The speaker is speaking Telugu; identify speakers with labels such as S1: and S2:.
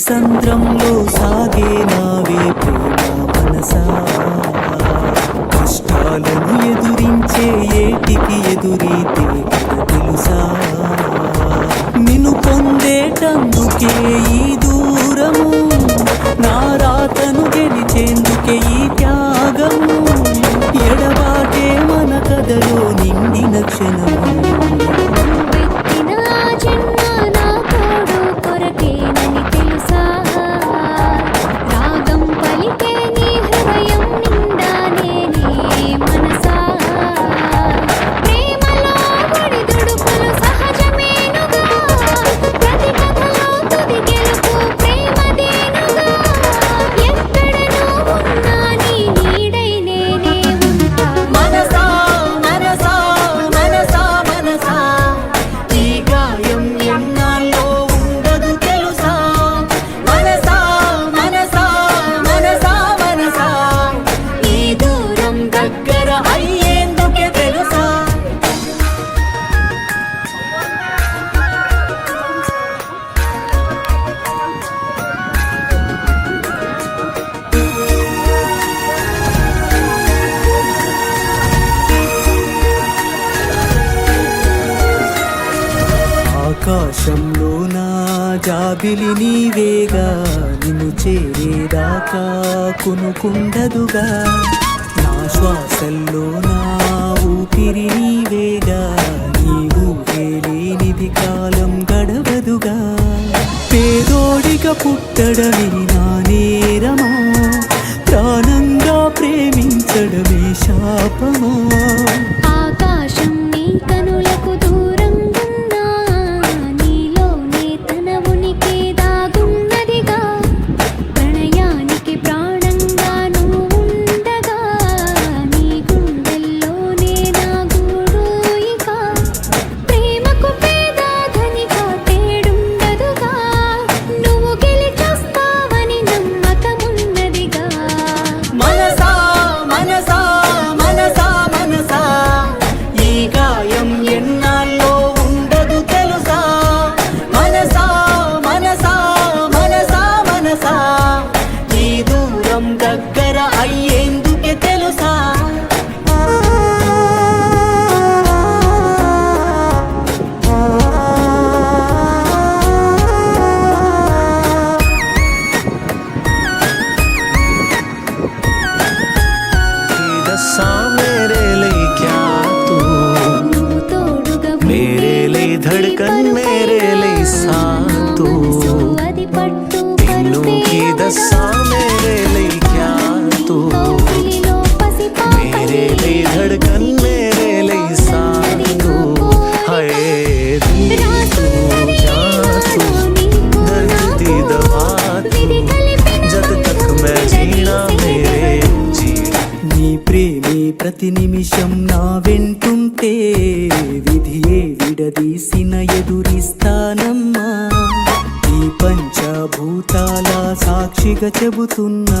S1: సంద్రంలో సాగే నావే ప్రేమ మనసా కష్టాలను ఎదురించే ఏటికి ఎదురీతే కథ తెలుసా నిన్ను పొందేటందుకే ఈ దూరము నా రాతను గెలిచేందుకే ఈ త్యాగము ఎడబాటే మన కథలో నిండిన క్షణము ఆకాశంలో నా జాబిలి నీవేగా నిన్ను చేరేదాకా కొనుకుండదుగా నా శ్వాసల్లో నా ఊపిరి నీవేగా నీవు లేనిది కాలం గడవదుగా పేదోడిగా పుట్టడమే నా నేరమా ప్రాణంగా ప్రేమించడమే శాపమా దగ్గర అయ్యేందుకే తెలుసా मेरे लिए क्या तू मेरे लिए धड़कन मेरे लिए साथ तू तीनों की दशा मेरे लिए क्या तू मेरे लिए धड़कन मेरे लिए साथ तू हाय तू जान तू दर्द दी दवा तू जब तक मैं जीना मेरे నీ ప్రేమే ప్రతి నిమిషం నా వెంటుంటే విధియే విడదీసిన ఎదురిస్తానమ్మా ఈ పంచభూతాల సాక్షిగా చెబుతున్నా